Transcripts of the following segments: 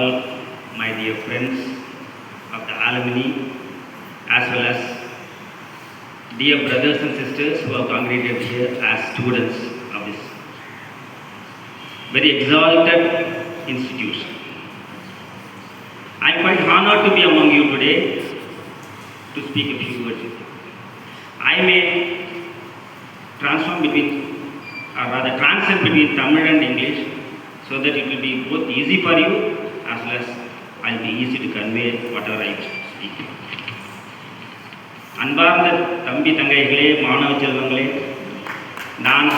all my dear friends of the alumni, as well as dear brothers and sisters who have congregated here as students of this very exalted institution. I am quite honored to be among you today to speak a few words with you. I may transcend between Tamil and English so that it will be both easy for you as well as I will be easy to convey whatever I speak. அன்பார்ந்த தம்பி தங்கைகளே, மாணவ செல்வங்களே, நான்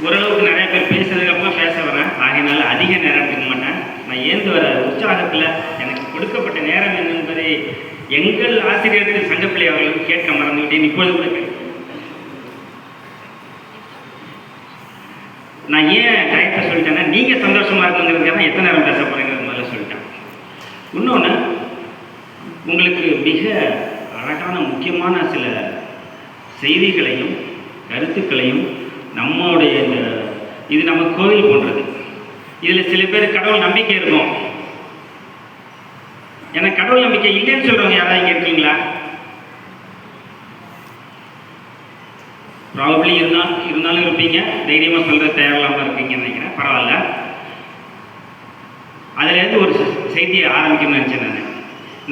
ஓரளவுக்கு நிறைய பேர் பேசுறதுக்கப்புறம் பேச வரேன். ஆகையினால அதிக நேரம் எடுத்துக்க மாட்டேன். நான் ஏந்து வர உற்சாகத்தில் எனக்கு கொடுக்கப்பட்ட நேரம் என்ன என்பதை எங்கள் ஆசிரியர்கள் சங்கப்பிள்ளை அவர்களுக்கு கேட்க மறந்துவிட்டேன். இப்பொழுது கூட நான் ஏன் டயத்தை சொல்லிட்டேன்னா, நீங்கள் சந்தோஷமாக இருக்குங்கிறதுக்காக எத்தனை நேரம் பேச போகிறேங்கிறது முதல்ல சொல்லிட்டேன். இன்னொன்று, உங்களுக்கு மிக அழகான முக்கியமான சில செய்திகளையும் கருத்துக்களையும் நம்மளுடைய இது நம்ம கோவில் போன்றது. இதில் சில பேர் கடவுள் நம்பிக்கை இருக்கும். எனக்கு கடவுள் நம்பிக்கை இல்லைன்னு சொல்கிறவங்க யாராவது இங்கே இருக்கீங்களா? ப்ராபப்ளி இருந்தாலும் இருப்பீங்க. தைரியமாக சொல்கிறது தேவையில்லாமல் இருக்கீங்கன்னு நினைக்கிறேன். பரவாயில்ல. அதுலேருந்து ஒரு செய்தியை ஆரம்பிக்கணும்னு நினச்சேன்.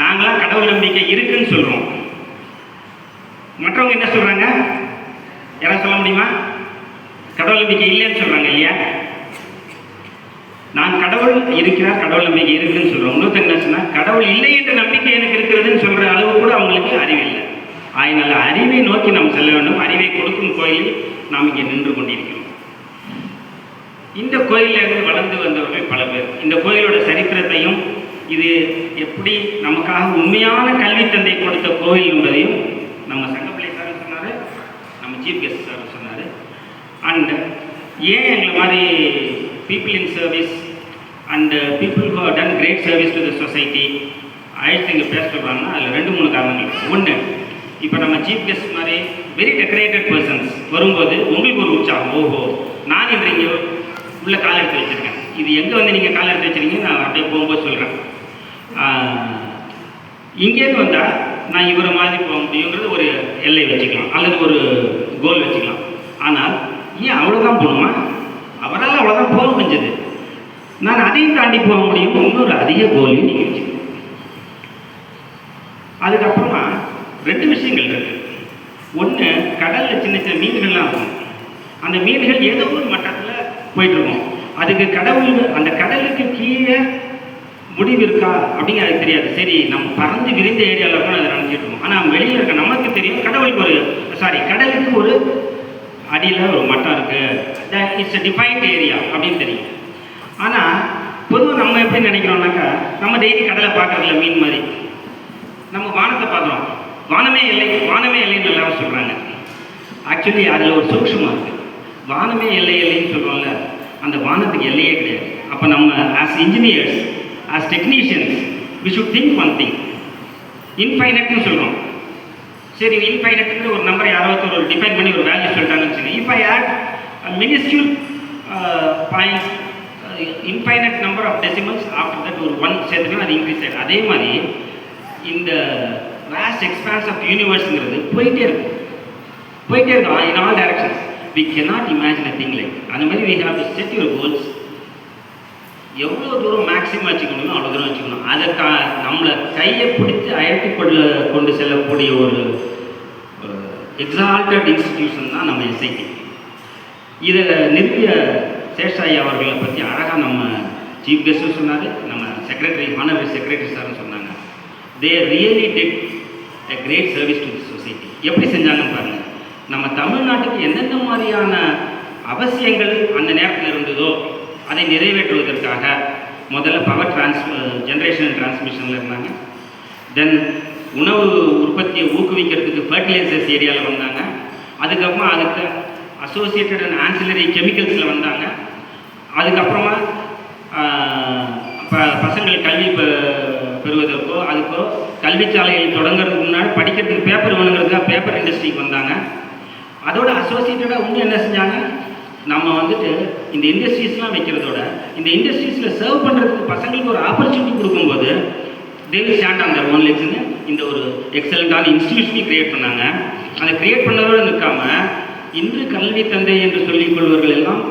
நாங்களாம் கடவுள் நம்பிக்கை இருக்குன்னு சொல்கிறோம். மற்றவங்க என்ன சொல்கிறாங்க? யாராவது சொல்ல முடியுமா? கடவுள் நம்பிக்கை இல்லைன்னு சொல்கிறாங்க இல்லையா? நான் கடவுள் இருக்கிறார், கடவுள் நம்பிக்கை இருக்குன்னு சொல்கிறோம். இன்னொருத்தங்க என்ன சொன்னால், கடவுள் இல்லை என்ற நம்பிக்கை எனக்கு இருக்கிறதுன்னு சொல்கிற அளவு கூட அவங்களுக்கு அறிவில்லை. அதனால் அறிவை நோக்கி நாம் செல்ல வேண்டும். அறிவை கொடுக்கும் கோயிலில் நாம் இங்கே நின்று கொண்டிருக்கிறோம். இந்த கோயிலிருந்து வளர்ந்து வந்தவர்கள் பல பேர். இந்த கோயிலோட சரித்திரத்தையும் இது எப்படி நமக்காக உண்மையான கல்வி தந்தை கொடுத்த கோயில் என்பதையும் நம்ம சங்கப்பிள்ளை சார் சொன்னார், நம்ம சீஃப் கெஸ்ட் சார் சொன்னார். அண்ட் ஏன் எங்களை மாதிரி people in service and people who have done great service to the society அழைத்து இங்கே பேச சொல்கிறாங்கன்னா அதில் 2-3 காரணங்கள். ஒன்று, இப்போ நம்ம சீஃப் கெஸ்ட் மாதிரி வெரி டெக்கரேட்டட் பர்சன்ஸ் வரும்போது உங்களுக்கு ஒரு உற்சாகம். ஓஹோ, நான் இன்று இங்கே உள்ள கால் எடுத்து வச்சுருக்கேன். இது எங்கே வந்து நீங்கள் கால் எடுத்து வச்சுருக்கீங்க, நான் அப்படியே போகும்போது சொல்கிறேன். இங்கேருந்து வந்தால் நான் இவரை மாதிரி போக முடியுங்கிறது ஒரு எல்லை வச்சுக்கலாம், அல்லது ஒரு கோல் வச்சுக்கலாம். ஆனால் ஏன் அவ்வளோதான் போகணுமா? அவரால் அவ்வளோதான் போக முடிஞ்சது. நான் அதையும் தாண்டி போக முடியும். இன்னொரு அதிக கோலையும் நீங்கள் வச்சுக்கணும். அதுக்கப்புறமா 2 விஷயங்கள் இருக்குது. ஒன்று, கடலில் சின்ன சின்ன மீன்கள்லாம் இருக்கும். அந்த மீன்கள் ஏதோ ஒரு மட்டத்தில் போயிட்டுருக்கும். அதுக்கு கடவுள் அந்த கடலுக்கு கீழே முடிவு இருக்கா அப்படிங்க அது தெரியாது. சரி, நம்ம பறந்து விரிந்த ஏரியாவில் இருக்கணும் அதை நினச்சிட்டு இருக்கோம். ஆனால் வெளியில் இருக்க நமக்கு தெரியும் கடவுளுக்கு கடலுக்கு ஒரு அடியில் ஒரு மட்டம் இருக்குது. இட்ஸ் அ டிஃபைன்ட் ஏரியா அப்படின்னு தெரியும். ஆனால் பொதுவாக நம்ம எப்படி நினைக்கிறோம்னாக்கா, நம்ம டெய்லி கடலை பார்க்குறதில்ல மீன் மாதிரி. நம்ம வானத்தை பார்க்குறோம். வானமே இல்லைன்னு எல்லாரும் சொல்கிறாங்க. ஆக்சுவலி அதில் ஒரு சூக்ஷமாக இருக்குது. வானமே இல்லைன்னு சொல்கிறோம்ல, அந்த வானத்துக்கு எல்லையே கிடையாது. அப்போ நம்ம as engineers, as technicians, we should think one thing. Infinite னு சொல்றோம். சரி, இன்ஃபைனைட்ங்கிற ஒரு நம்பரை யாராவது ஒரு டிஃபைன் பண்ணி ஒரு வேல்யூ சொல்லிட்டாங்கன்னு வச்சுக்கோங்க. if I add a minuscule point, infinite number of decimals, after that ஒரு 1 சேர்த்துனா அது இன்க்ரீஸ் ஆகிடும். அதே மாதிரி இந்த vast expanse of universeங்கிறது போயிட்டே இருக்கும் in all directions. We cannot imagine a thing like that. அந்த மாதிரி we have to set your goals. எவ்வளோ தூரம் மேக்ஸிமம் வச்சுக்கணுமோ அவ்வளோ தூரம் வச்சுக்கணும். அதை நம்மளை கையை பிடித்து அழைத்து கொண்டு செல்லக்கூடிய ஒரு எக்ஸால்டட் இன்ஸ்டிடியூஷன் தான் நம்ம எஸ்ஐடி. இதை நிறுவிய சேஷாயி அவர்களை பற்றி அழகாக நம்ம சீஃப் கெஸ்ட்டும் சொன்னார், நம்ம செக்ரட்டரி ஹானரரி செக்ரட்டரி சார்னு சொன்னாங்க. They really did a great service to the society. எப்படி செஞ்சாங்கன்னு பாருங்கள். நம்ம தமிழ்நாட்டுக்கு எந்தெந்த மாதிரியான அவசியங்கள் அந்த நேரத்தில் இருந்ததோ அதை நிறைவேற்றுவதற்காக முதல்ல பவர் ஜென்ரேஷன் அண்ட் டிரான்ஸ்மிஷனில் இருந்தாங்க. தென் உணவு உற்பத்தியை ஊக்குவிக்கிறதுக்கு ஃபர்டிலைசர்ஸ் ஏரியாவில் வந்தாங்க. அதுக்கப்புறமா அதுக்கு அசோசியேட்டட் அண்ட் ஆன்சிலரி கெமிக்கல்ஸில் வந்தாங்க. அதுக்கப்புறமா பசங்கள் கல்வி பெறுவதற்கோ அதுக்கோ கல்விச்சாலைகள் தொடங்குறதுக்கு முன்னாடி படிக்கிறதுக்கு பேப்பர் வேணுங்கிறதுக்காக பேப்பர் இண்டஸ்ட்ரிக்கு வந்தாங்க. அதோட அசோசியேட்டடாக இன்னும் என்ன செஞ்சாங்க, நம்ம வந்துட்டு இந்த இண்டஸ்ட்ரீஸ்லாம் வைக்கிறதோட இந்த இண்டஸ்ட்ரீஸில் சர்வ் பண்ணுறதுக்கு பசங்களுக்கு ஒரு ஆப்பர்ச்சுனிட்டி கொடுக்கும்போது they will stand on their own லெக்ஸ்னு இந்த ஒரு எக்ஸலண்ட்டான இன்ஸ்டிடியூஷனையும் கிரியேட் பண்ணாங்க. அதை கிரியேட் பண்ணதோடு நிற்காம இன்று கல்வி தந்தை என்று சொல்லிக் கொள்வர்கள் எல்லாம்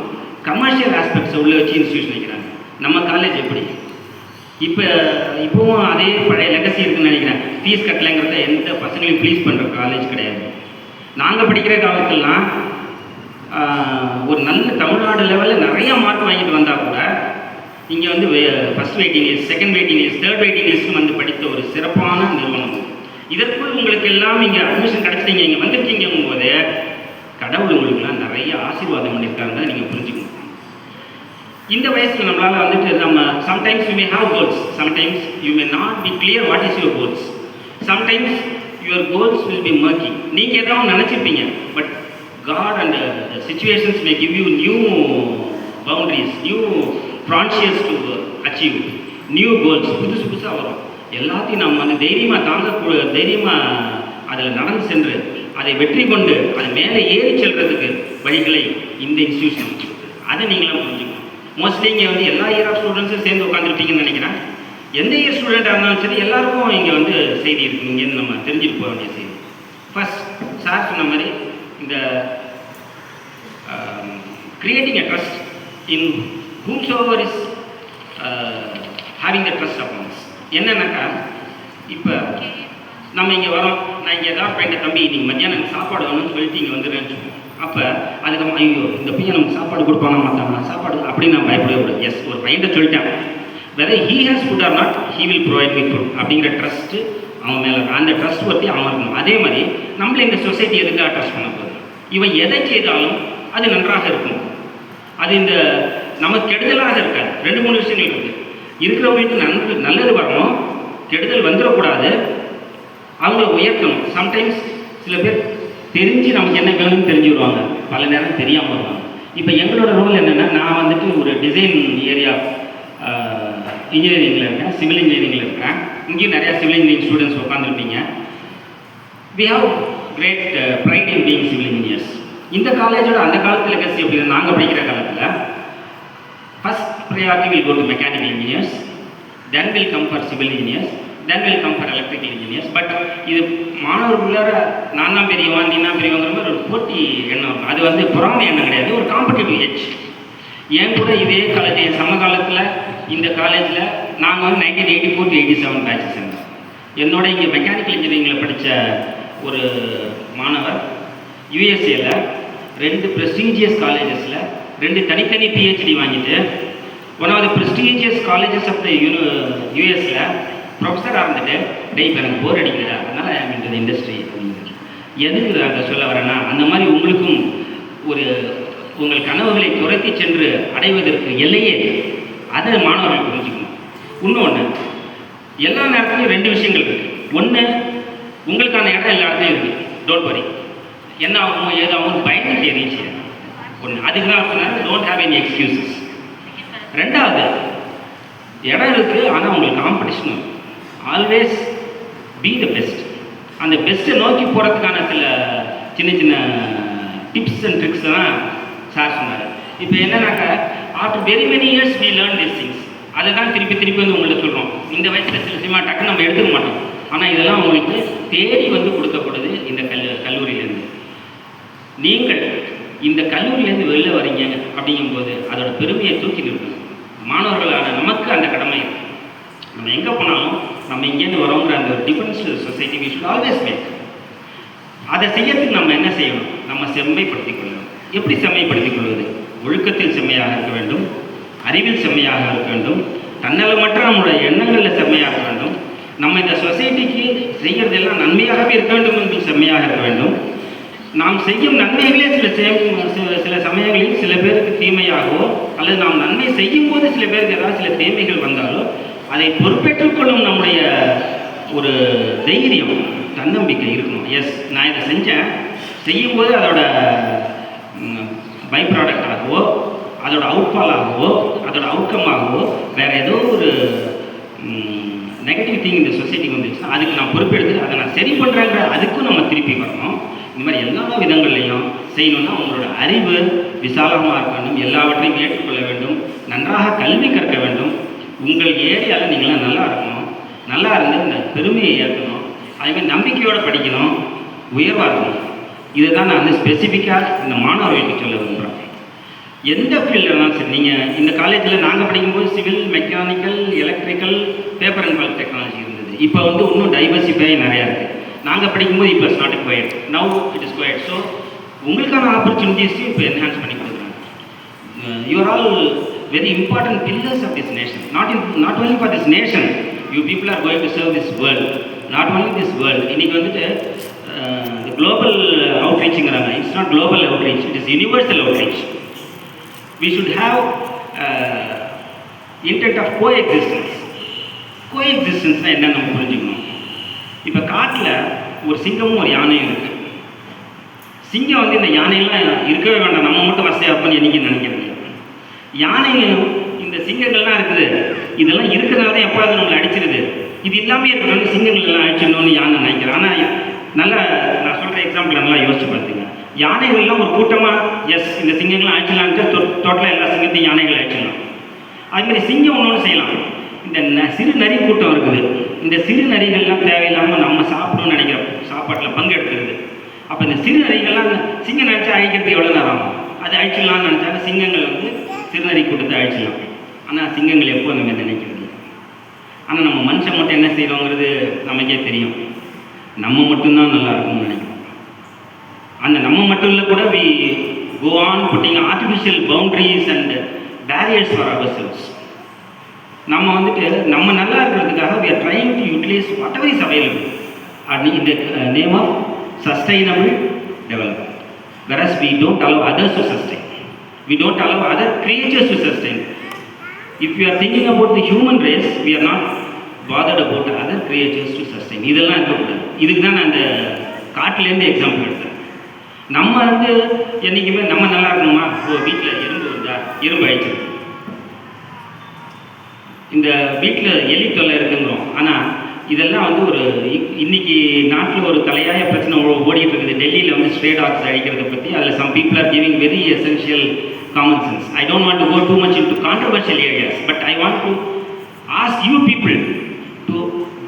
கமர்ஷியல் ஆஸ்பெக்ட்ஸை உள்ளே வச்சு இன்ஸ்டிடியூஷன் வைக்கிறாங்க. நம்ம காலேஜ் எப்படி இப்போவும் அதே பழைய லெகசி இருக்குன்னு நினைக்கிறேன். ஃபீஸ் கட்டலைங்கிறத எந்த பசங்களையும் ப்ளீஸ் பண்ணுற காலேஜ் கிடையாது. நாங்கள் படிக்கிற காலத்திலலாம் ஒரு நல்ல தமிழ்நாடு லெவலில் நிறைய மார்க் வாங்கிட்டு வந்தால் கூட இங்கே வந்து first waiting list, second waiting list, third waiting லிஸ்ட்னு வந்து படித்த ஒரு சிறப்பான நிறுவனம். இதற்குள் உங்களுக்கு எல்லாம் இங்கே அட்மிஷன் கிடச்சிட்டீங்க, இங்கே வந்திருக்கீங்கும் போது கடவுள் உங்களுக்குலாம் நிறைய ஆசீர்வாதம் பண்ணியிருக்காங்க. நீங்கள் புரிஞ்சுக்கணும். இந்த வயசில் நம்மளால் வந்துட்டு நம்ம sometimes you may have goals, sometimes you may not be clear what is your goals, sometimes your goals will be murky. நீங்கள் எதாவது நினச்சிருப்பீங்க, but God and the situations may give you new boundaries, new frontiers to achieve, new goals. புதுசாக வரும். எல்லாத்தையும் நம்ம வந்து தைரியமாக அதில் நடந்து சென்று அதை வெற்றி கொண்டு அது மேலே ஏறி செல்றதுக்கு வழிகளை இந்த இன்ஸ்டியூஷன் அதை நீங்களாம் புரிஞ்சுக்கணும். மோஸ்ட்லி இங்கே வந்து எல்லா இயர் ஆஃப் ஸ்டூடெண்ட்ஸும் சேர்ந்து உட்காந்துருப்பீங்கன்னு நினைக்கிறேன். எந்த இயர் ஸ்டூடெண்ட்டாக இருந்தாலும் சரி எல்லாருக்கும் இங்கே வந்து செய்தி இருக்குது. இங்கேருந்து நம்ம தெரிஞ்சுட்டு போக வேண்டிய செய்தி. ஃபர்ஸ்ட் சார் சொன்ன மாதிரி இந்த creating a trust in whomsoever is having the trust upon us. என்னன்னாக்கா இப்போ நம்ம இங்கே வரோம், நான் இங்கே ஏதாவது பையன் தம்பி நீங்கள் மத்தியானம் எனக்கு சாப்பாடு வேணும்னு சொல்லிட்டு இங்கே வந்துடுறேன்னு சொல்லுவோம். அப்போ அதுக்கு ஐயோ இந்த பையன் நமக்கு சாப்பாடு கொடுப்பானா மாட்டாங்க சாப்பாடு அப்படின்னு நான் பயப்படவே கூடாது. எஸ், ஒரு பையன்கிட்ட சொல்லிட்டேன், whether he has food or not he will provide me food அப்படிங்கிற ட்ரஸ்ட்டு அவன் மேலே, அந்த ட்ரஸ்ட் பற்றி அவன் இருக்கணும். அதே மாதிரி நம்மளே இந்த சொசைட்டி எதுக்காக ட்ரஸ்ட் பண்ண போகுது, இவன் எதை செய்தாலும் அது நன்றாக இருக்கும், அது இந்த நமக்கு கெடுதலாக இருக்காது. 2-3 விஷயங்கள் இருக்குது. இருக்கிறவங்களுக்கு நல்லது வரணும், கெடுதல் வந்துடக்கூடாது, அவங்கள உயர்த்தணும். சம்டைம்ஸ் சில பேர் தெரிஞ்சு நமக்கு என்ன வேணும்னு தெரிஞ்சுடுவாங்க, பல நேரம் தெரியாமல் வருவாங்க. இப்போ எங்களோட ரோல் என்னென்னா, நான் வந்துட்டு ஒரு டிசைன் ஏரியா இன்ஜினியரிங்கில் இருக்கேன், சிவில் இன்ஜினியரிங்கில் இருக்கேன். இங்கேயும் நிறையா சிவில் இன்ஜினியரிங் ஸ்டூடெண்ட்ஸ் உட்காந்துருப்பீங்க. We have great pride in being civil engineers. இந்த காலேஜோட அந்த காலத்தில் லெகசி அப்படின்னு நாங்கள் படிக்கிற காலத்தில் first priority will go to mechanical engineers, then will come for civil engineers, then will come for electrical engineers. But இது மாணவர்களோட நான் தான் பெரியவன் நீ தான் பெரியவங்கிற மாதிரி ஒரு போட்டி எண்ணம், அது வந்து பொறாமை எண்ணம் கிடையாது, ஒரு காம்படிட்டிவ் எட்ஜ். என் கூட இதே காலேஜ் என் சமகாலத்தில் இந்த காலேஜில் நாங்கள் வந்து 1984 to 87 பேட்சஸ் இருந்தோம். என்னோட இங்கே மெக்கானிக்கல் இன்ஜினியரிங்கில் படித்த ஒரு மாணவர் யூஎஸ்ஏல 2 ப்ரெஸ்டீஜியஸ் காலேஜஸில் 2 தனித்தனி பிஹெச்டி வாங்கிட்டு one of the prestigious colleges of the யூஎஸில் ப்ரொஃபஸராக இருந்துட்டு டே இப்போ எனக்கு போர் அடிக்கிறதா அதனால் இந்த இண்டஸ்ட்ரி அப்படிங்கிறது. எதுக்கு அதை சொல்ல வரேன்னா, அந்த மாதிரி உங்களுக்கும் ஒரு உங்கள் கனவுகளை துரத்தி சென்று அடைவதற்கு எல்லையே அதை மாணவர்கள் புரிஞ்சுக்கணும். இன்னொன்று, எல்லா நேரத்துலையும் 2 விஷயங்கள் இருக்குது. ஒன்று, உங்களுக்கான இடம் எல்லா இடத்துலையும் இருக்குது, டோன்ட் வரி, என்ன ஆகுமோ ஏதாகும் பயந்துட்டு ரீச் ஒன்று. அதுக்கு தான் சொன்னார் டோன்ட் ஹேவ் எனி எக்ஸ்கியூசஸ். 2வது, இடம் இருக்குது ஆனால் உங்களுக்கு competition, always be the best. அந்த பெஸ்ட்டை நோக்கி போகிறதுக்கான சில சின்ன சின்ன டிப்ஸ் அண்ட் ட்ரிக்ஸ் தான் சார் சொன்னார். இப்போ என்னன்னாக்கா, after very many years we learn this things. அதை தான் திருப்பி வந்து உங்கள்கிட்ட சொல்கிறோம். இந்த வயசில் சில சினிமா டக்குன்னு நம்ம எடுத்துக்க மாட்டோம், ஆனால் இதெல்லாம் உங்களுக்கு தேடி வந்து கொடுக்கப்படுது இந்த கல்லூரியிலேருந்து. நீங்கள் இந்த கல்லூரியிலேருந்து வெளில வரீங்க அப்படிங்கும்போது அதோட பெருமையை தூக்கி நிறுத்தணும். மாணவர்களான நமக்கு அந்த கடமை இருக்குது. நம்ம எங்கே போனாலும் நம்ம இங்கேருந்து வரோங்கிற அந்த ஒரு difference society we should always make. அதை செய்யறதுக்கு நம்ம என்ன செய்யணும், நம்ம செம்மைப்படுத்திக் கொள்ளணும். எப்படி செம்மைப்படுத்திக் கொள்வது? ஒழுக்கத்தில் செம்மையாக இருக்க வேண்டும், அறிவில் செம்மையாக இருக்க வேண்டும், தன்னலமற்ற நம்முடைய எண்ணங்களில் செம்மையாக இருக்க வேண்டும், நம்ம இந்த சொசைட்டிக்கு செய்கிறதெல்லாம் நன்மையாகவே இருக்க வேண்டும் என்று செம்மையாக இருக்க வேண்டும். நாம் செய்யும் நன்மைகளே சில சமயங்களில் சில பேருக்கு தீமையாகவோ அல்லது நாம் நன்மை செய்யும் போது சில பேருக்கு ஏதாவது சில தீமைகள் வந்தாலோ அதை பொறுப்பேற்றுக் கொள்ளும் நம்முடைய ஒரு தைரியம், தன்னம்பிக்கை இருக்கணும். எஸ், நான் இதை செஞ்சேன், செய்யும்போது அதோட பை ப்ராடக்டாகவோ அதோட அவுட்ஃபாலாகவோ அதோட அவுட்கமாகவோ வேறு ஏதோ ஒரு நெகட்டிவ் திங் இந்த சொசைட்டிக்கு வந்துச்சுன்னா அதுக்கு நான் பொறுப்பெடுத்து அதை நான் சரி பண்ணுறேங்கிற அதுக்கும் நம்ம திருப்பி வரணும். இந்த மாதிரி எல்லா விதங்கள்லையும் செய்யணும்னா உங்களோட அறிவு விசாலமாக இருக்க வேண்டும், எல்லாவற்றையும் ஏற்றுக்கொள்ள வேண்டும், நன்றாக கல்வி கற்க வேண்டும், உங்கள் ஏரியாவில் நீங்களாம் நல்லா இருக்கணும், நல்லா இருந்து இந்த பெருமையை ஏற்கணும், அதேமாதிரி நம்பிக்கையோடு படிக்கணும், உயர்வாக இருக்கணும். இதை தான் நான் வந்து ஸ்பெசிஃபிக்காக இந்த மாணவர்களுக்கு சொல்ல விரும்புகிறேன். எந்த ஃபீல்டில் இருந்தாலும் சரி, நீங்கள் இந்த காலேஜில் நாங்கள் படிக்கும்போது civil, mechanical, electrical, paper and bulk technology இருந்தது. இப்போ வந்து இன்னும் டைவர்சிஃபை நிறையா இருக்குது. நாங்கள் படிக்கும்போது இப்போ it's not quite, now it is quite. So உங்களுக்கான ஆப்பர்ச்சுனிட்டிஸையும் இப்போ என்ஹான்ஸ் பண்ணி கொடுக்குறாங்க. You are all very important pillars of this nation, not only for this nation, you people are going to serve this world, not only this world. இன்றைக்கி வந்துட்டு global அவுட்ரீச்சுங்கிறாங்க. It's not global outreach, it is universal outreach. We should have intent of coexistence. Coexistence என்ன நம்ம புரிஞ்சுக்கணும். இப்போ காட்டில் ஒரு சிங்கமும் ஒரு யானையும் இருக்குது. சிங்கம் வந்து இந்த யானையெல்லாம் இருக்கவே வேண்டாம், நம்ம மட்டும் வசதியாக இருப்போம்னு என்னைக்கு நினைக்கிறது. யானையும் இந்த சிங்கங்கள்லாம் இருக்குது, இதெல்லாம் இருக்கிறனால தான் எப்போ நம்மளை அடிச்சிருது, இது எல்லாமே இருக்கணும்னு சிங்கங்கள் எல்லாம் அடிச்சிடணும்னு யானை நினைக்கிறேன். ஆனால் நல்லா நான் சொல்கிற எக்ஸாம்பிள் நல்லா யோசிச்சு பார்த்துங்க. யானைகள்லாம் ஒரு கூட்டமாக எஸ் இந்த சிங்கங்கள்லாம் அழிச்சிடலான்ட்டு டோட்டலாக எல்லா சிங்கத்தையும் யானைகள் அழிச்சிடலாம். அதுமாதிரி சிங்கம் ஒன்று செய்யலாம். இந்த சிறு நரி கூட்டம் இருக்குது, இந்த சிறு நரிகள்லாம் தேவையில்லாமல் நம்ம சாப்பிடணும்னு நினைக்கிற சாப்பாட்டில் பங்கெடுத்துருது. அப்போ இந்த சிறு நரிகள்லாம் சிங்கம் நினச்சா அழிக்கிறதுக்கு எவ்வளோ நேரம் ஆகும்? அது அழிச்சிடலாம்னு நினச்சாங்க சிங்கங்கள் வந்து சிறுநரி கூட்டத்தை அழிச்சிடலாம். ஆனால் சிங்கங்கள் எப்போ அந்த மாதிரி நினைக்கிறது. ஆனால் நம்ம மனுஷன் மட்டும் என்ன செய்கிறோங்கிறது நமக்கே தெரியும். நம்ம மட்டும்தான் நல்லா இருக்கும்னு நினைக்கிறோம். அந்த நம்ம மட்டும் இல்லை கூட we go on putting artificial boundaries and barriers for ourselves. நம்ம வந்துட்டு நம்ம நல்லா இருக்கிறதுக்காக we are trying to utilize whatever is available in the name of sustainable development, whereas we don't allow others to sustain, we don't allow other creatures to sustain. If we are thinking about the human race, we are not bothered about other creatures to sustain. இதெல்லாம் இருக்கக்கூடாது. இதுக்கு தான் நான் அந்த காட்டிலேருந்து example எடுத்தேன். நம்ம வந்து என்றைக்குமே நம்ம நல்லா இருக்கணுமா? வீட்டில் எறும்பு வருதா, எறும்பு அழிச்சு, இந்த வீட்டில் எலி தொல்லை இருக்குங்கிறோம். ஆனால் இதெல்லாம் வந்து ஒரு இன்னைக்கு நாட்டில் ஒரு தலையாய பிரச்சனை ஓடிட்டு இருக்குது. டெல்லியில் வந்து ஸ்ட்ரே டாக்ஸ் அழிக்கிறத பற்றி அதில் some people are giving very essential common sense. I don't want to go too much into controversial areas, but I want to ask you people to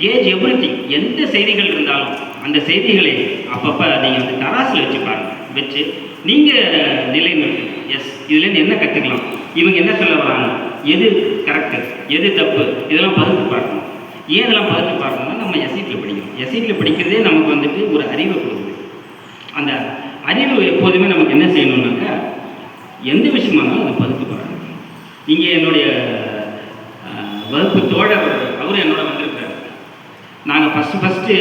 gauge everything. எந்த செய்திகள் இருந்தாலும் அந்த செய்திகளை அப்பப்போ நீங்கள் வந்து தராசில் வச்சு பாருங்கள், வச்சு நீங்கள் நிலை நிறுத்து. எஸ் இதுலேருந்து என்ன கற்றுக்கலாம், இவங்க என்ன சொல்ல வராங்க, எது கரெக்டு எது தப்பு, இதெல்லாம் பகுத்து பார்க்கணும். ஏன் இதெல்லாம் பகுத்து பார்க்கணும்னா நம்ம எஸ்ஐடியில் படிக்கணும். எஸ்ஐடியில் படிக்கிறதே நமக்கு வந்துட்டு ஒரு அறிவை கொடுக்குது. அந்த அறிவு எப்போதுமே நமக்கு என்ன செய்யணும்னாக்கா எந்த விஷயமா இருந்தாலும் அதை பகுத்து பார்க்கணும். இங்கே என்னுடைய வகுப்பு தோழர் அவரும் என்னோட வந்திருக்காரு. நாங்கள் ஃபஸ்ட்டு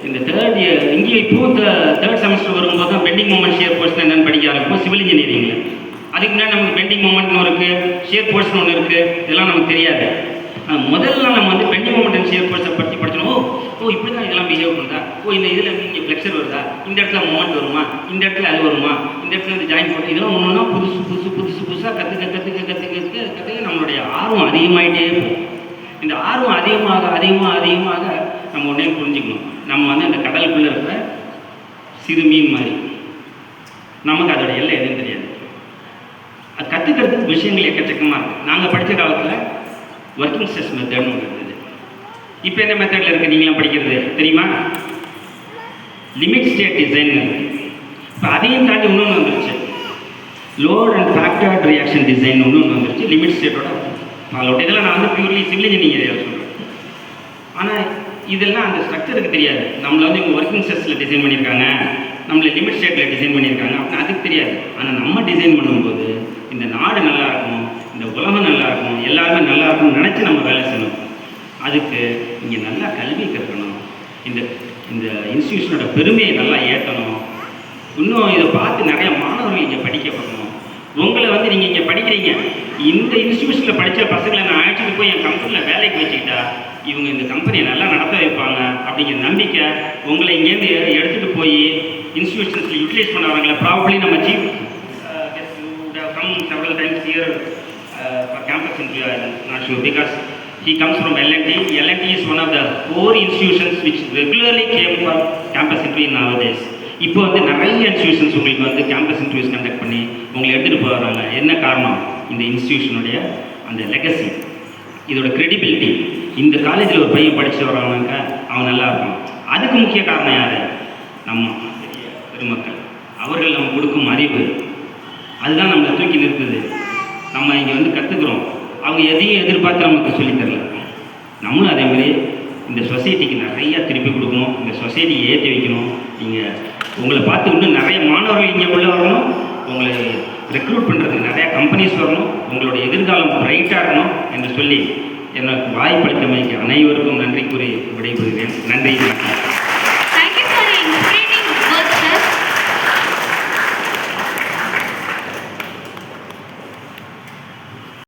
இந்த தேர்ட் இயர் இங்கே இப்போ தேர்ட் செமஸ்டர் வரும்போது தான் பெண்டிங் மூமெண்ட் ஷேர் போர்ஷன் என்னென்னு படிக்க ஆரம்பிப்போம் சிவில் இன்ஜினியரிங்கில். அதுக்கு முன்னாடி நமக்கு பெண்டிங் மூமெண்ட்னு இருக்குது, ஷேர் போர்ஷன் ஒன்று இருக்குது, இதெல்லாம் நமக்கு தெரியாது. முதல்ல நம்ம வந்து பெண்டிங் மூமெண்ட் அண்ட் ஷேர் போர்ஷனை பற்றி படிச்சோம். ஓ இப்படி தான் இதெல்லாம் பிஹேவ் பண்ணுறா, ஓ இந்த இதில் இங்கே ஃப்ளெக்சர் வருதா, இந்த இடத்துல மூமெண்ட் வருமா, இந்த இடத்துல அது வருமா, இந்த இடத்துல வந்து ஜாயின் போட்டு, இதெல்லாம் ஒன்று ஒன்றா புதுசாக கற்றுக்க நம்மளுடைய ஆர்வம் அதிகமாகிட்டே இருக்கும். இந்த ஆர்வம் அதிகமாக நம்ம உடனே புரிஞ்சுக்கணும். நம்ம வந்து அந்த கடலுக்குள்ளே இருக்கிற சிறு மீன் மாதிரி, நமக்கு அதோட எல்லை எதுவும் தெரியாது. அது கற்றுக்கிறதுக்கு விஷயங்கள் எக்கச்சக்கமாக இருக்குது. நாங்கள் படித்த காலத்தில் ஒர்க்கிங் ஸ்ட்ரெஸ் மெத்தட்னு ஒன்று இருந்தது. இப்போ என்ன மெத்தடில் இருக்குது நீங்களாம் படிக்கிறது தெரியுமா? லிமிட் ஸ்டேட் டிசைன் இருக்குது. இப்போ அதையும் தாண்டி இன்னொன்று வந்துருச்சு, load and factored reaction design ஒன்று வந்துருச்சு. லிமிட் ஸ்டேட்டோட ஃபாலோ அவுட். இதெல்லாம் நான் வந்து பியூர்லி சிவில் இன்ஜினியரிங் சொல்கிறேன். ஆனால் இதெல்லாம் அந்த ஸ்ட்ரக்சருக்கு தெரியாது. நம்மளை வந்து இவங்க ஒர்க்கிங் ஸ்ட்ரெஸ்ஸில் டிசைன் பண்ணியிருக்காங்க, நம்மளை லிமிட் ஸ்டேட்டில் டிசைன் பண்ணியிருக்காங்க அப்படின்னு அதுக்கு தெரியாது. ஆனால் நம்ம டிசைன் பண்ணும்போது இந்த நாடு நல்லா இருக்கணும், இந்த உலகம் நல்லா இருக்கணும், எல்லாருமே நல்லா இருக்கணும்னு நினச்சி நம்ம வேலை செய்யணும். அதுக்கு இங்கே நல்லா கல்வி கற்கணும், இந்த இந்த இன்ஸ்டியூஷனோட பெருமையை நல்லா ஏற்றணும். இன்னும் இதை பார்த்து நிறைய மாணவர்கள் இங்கே படிக்க வரணும். உங்களை வந்து நீங்கள் இங்கே படிக்கிறீங்க, இந்த இன்ஸ்டியூஷனில் படித்த பசங்களை நான் அழைச்சிட்டு போய் என் கம்பெனியில் வேலைக்கு வச்சுக்கிட்டா இவங்க இந்த கம்பெனியை நல்லா நடத்த வைப்பாங்க அப்படிங்கிற நம்பிக்கை உங்களை இங்கேருந்து எடுத்துகிட்டு போய் இன்ஸ்டியூஷன்ஸில் யூட்டிலைஸ் பண்ண வராங்களே. ப்ராபப்ளி நம்ம chief come several times here for campus interview. I am not sure because he comes from L&T. L&T is one of the core institutions which regularly came for campus interview nowadays. இப்போ வந்து நிறைய institutions உங்களுக்கு வந்து campus interviews conduct பண்ணி உங்களை எடுத்துகிட்டு போகிறாங்க. என்ன காரணம்? இந்த இன்ஸ்டியூஷனுடைய அந்த லெகசி, இதோட கிரெடிபிலிட்டி. இந்த காலேஜில் ஒரு பையன் படித்து வரானாக்கா அவன் நல்லா இருப்பான். அதுக்கு முக்கிய காரணம் யார்? நம்ம பெருமக்கள். அவர்கள் நம்ம கொடுக்கும் அறிவு, அதுதான் நம்மளை தூக்கி நிறுத்துது. நம்ம இங்கே வந்து கற்றுக்குறோம், அவங்க எதையும் எதிர்பார்த்து நமக்கு சொல்லித்தரல. நம்மளும் அதேமாதிரி இந்த சொசைட்டிக்கு நிறையா திருப்பி கொடுக்கணும், இந்த சொசைட்டியை ஏற்றி வைக்கணும். நீங்கள் உங்களை பார்த்து இன்னும் நிறைய மாணவர்கள் இங்கே உள்ளே வரணும், உங்களை ரெக்ரூட் பண்ணுறதுக்கு நிறையா கம்பெனிஸ் வரணும், உங்களோட எதிர்காலம் பிரைட்டாக இருக்கணும் என்று சொல்லி எனக்கு வாய்ப்பளித்தமைக்கு அனைவருக்கும் நன்றி கூறி விடைபெறுகிறேன். நன்றி.